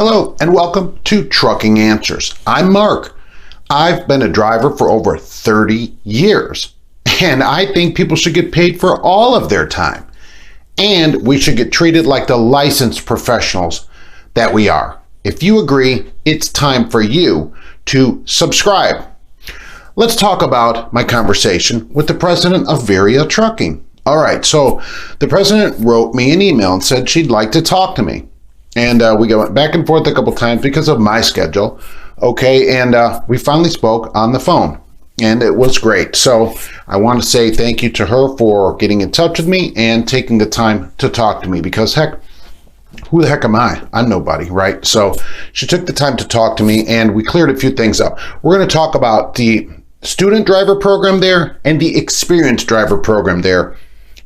Hello and welcome to Trucking Answers. I'm Mark. I've been a driver for over 30 years, and I think people should get paid for all of their time. And we should get treated like the licensed professionals that we are. If you agree, it's time for you to subscribe. Let's talk about my conversation with the President of Veriha Trucking. All right, so the president wrote me an email and said she'd like to talk to me. And we went back and forth a couple times because of my schedule. Okay, and we finally spoke on the phone, and it was great. So I want to say thank you to her for getting in touch with me and taking the time to talk to me, because heck, who the heck am I? I'm nobody, right? So she took the time to talk to me, and we cleared a few things up. We're going to talk about the student driver program there and the experienced driver program there.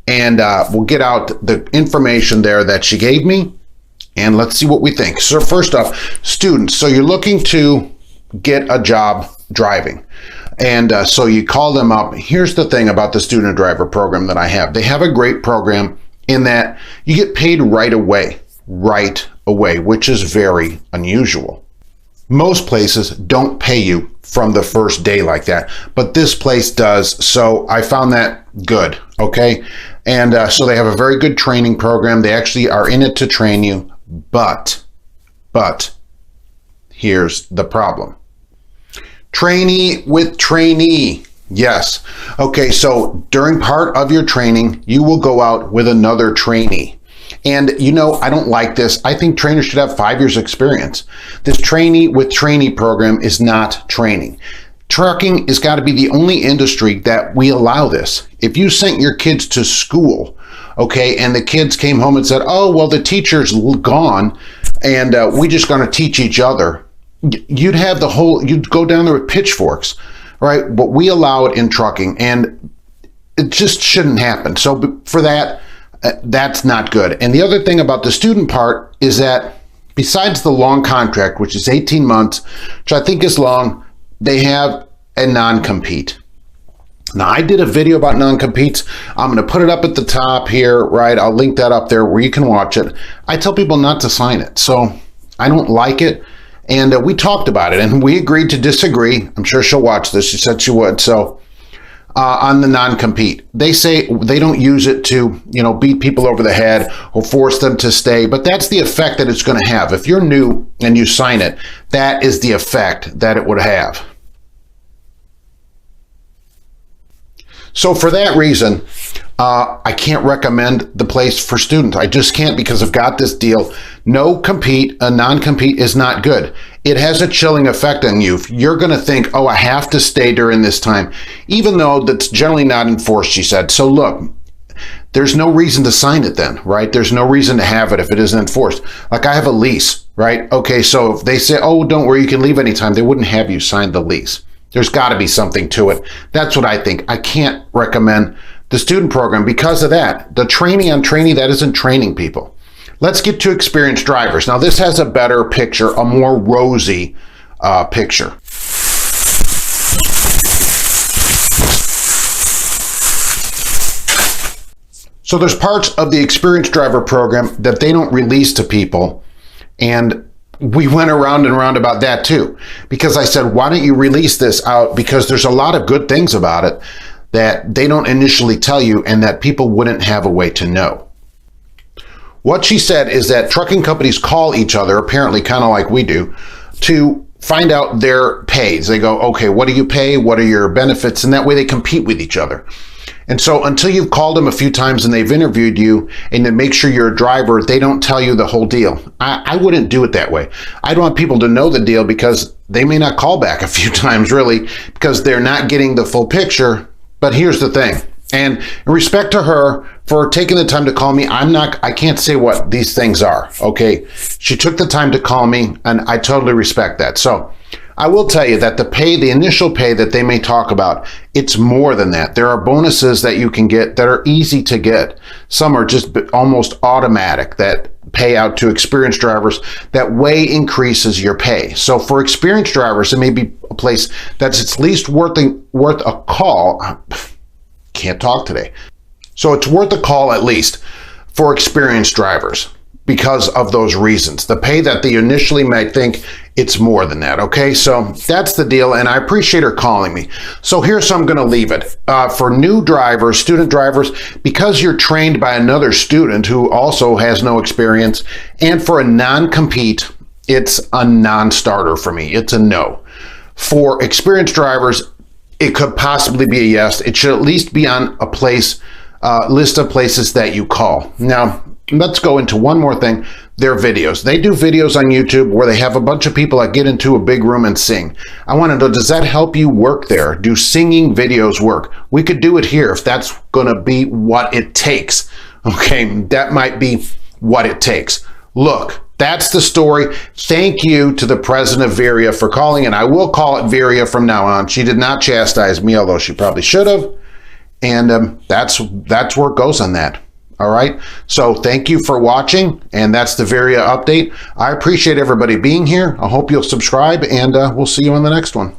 And we'll get out the information there that she gave me, and let's see what we think. So first off, students. So you're looking to get a job driving. And so you call them up. Here's the thing about the student driver program that I have. They have a great program in that you get paid right away, which is very unusual. Most places don't pay you from the first day like that, but this place does. So I found that good, okay? And so they have a very good training program. They actually are in it to train you, but here's the problem. Trainee with trainee. Yes. Okay, so during part of your training, you will go out with another trainee. And you know, I don't like this. I think trainers should have 5 years experience. This trainee with trainee program is not training. Trucking has got to be the only industry that we allow this. If you sent your kids to school, okay, and the kids came home and said, oh, well, the teacher's gone and we just going to teach each other, you'd go down there with pitchforks, right? But we allow it in trucking, and it just shouldn't happen. So for that, that's not good. And the other thing about the student part is that besides the long contract, which is 18 months, which I think is long, they have a non-compete. Now, I did a video about non-competes. I'm going to put it up at the top here, right? I'll link that up there where you can watch it. I tell people not to sign it. So I don't like it. And we talked about it, and we agreed to disagree. I'm sure she'll watch this. She said she would. So on the non-compete, they say they don't use it to, beat people over the head or force them to stay. But that's the effect that it's going to have. If you're new and you sign it, that is the effect that it would have. So for that reason, I can't recommend the place for students. I just can't, because I've got this deal. No compete, a non-compete is not good. It has a chilling effect on you. You're going to think, oh, I have to stay during this time, even though that's generally not enforced, she said. So look, there's no reason to sign it then, right? There's no reason to have it if it isn't enforced. Like I have a lease, right? Okay, so if they say, oh, don't worry, you can leave anytime, they wouldn't have you sign the lease. There's got to be something to it. That's what I think. I can't recommend the student program because of that. The training on trainee, that isn't training people. Let's get to experienced drivers. Now, this has a better picture, a more rosy picture. So there's parts of the experienced driver program that they don't release to people, and we went around and around about that too, because I said, why don't you release this out? Because there's a lot of good things about it that they don't initially tell you and that people wouldn't have a way to know. What she said is that trucking companies call each other, apparently kind of like we do, to find out their pays. They go, okay, what do you pay? What are your benefits? And that way they compete with each other. And so until you've called them a few times and they've interviewed you and to make sure you're a driver, they don't tell you the whole deal. I wouldn't do it that way. I'd want people to know the deal, because they may not call back a few times really because they're not getting the full picture. But here's the thing. And in respect to her for taking the time to call me, I can't say what these things are. Okay. She took the time to call me, and I totally respect that. So I will tell you that the initial pay that they may talk about, it's more than that. There are bonuses that you can get that are easy to get. Some are just almost automatic that pay out to experienced drivers that way increases your pay. So for experienced drivers, it may be a place that's at least worth a call. Can't talk today. So it's worth a call at least for experienced drivers. because of those reasons. The pay that they initially might think it's more than that, okay? So that's the deal, and I appreciate her calling me. So here's how I'm gonna leave it. For new drivers, student drivers, because you're trained by another student who also has no experience, and for a non-compete, it's a non-starter for me. It's a no. For experienced drivers, it could possibly be a yes. It should at least be on a list of places that you call. Now, let's go into one more thing. Their videos. They do videos on YouTube where they have a bunch of people that get into a big room and sing. I want to know, does that help you work there? Do singing videos work? We could do it here if that's going to be what it takes. Okay, that might be what it takes. Look, that's the story. Thank you to the president of Veriha for calling, and I will call it Veriha from now on. She did not chastise me, although she probably should have. And that's where it goes on that. All right. So thank you for watching. And that's the Veriha update. I appreciate everybody being here. I hope you'll subscribe, and we'll see you on the next one.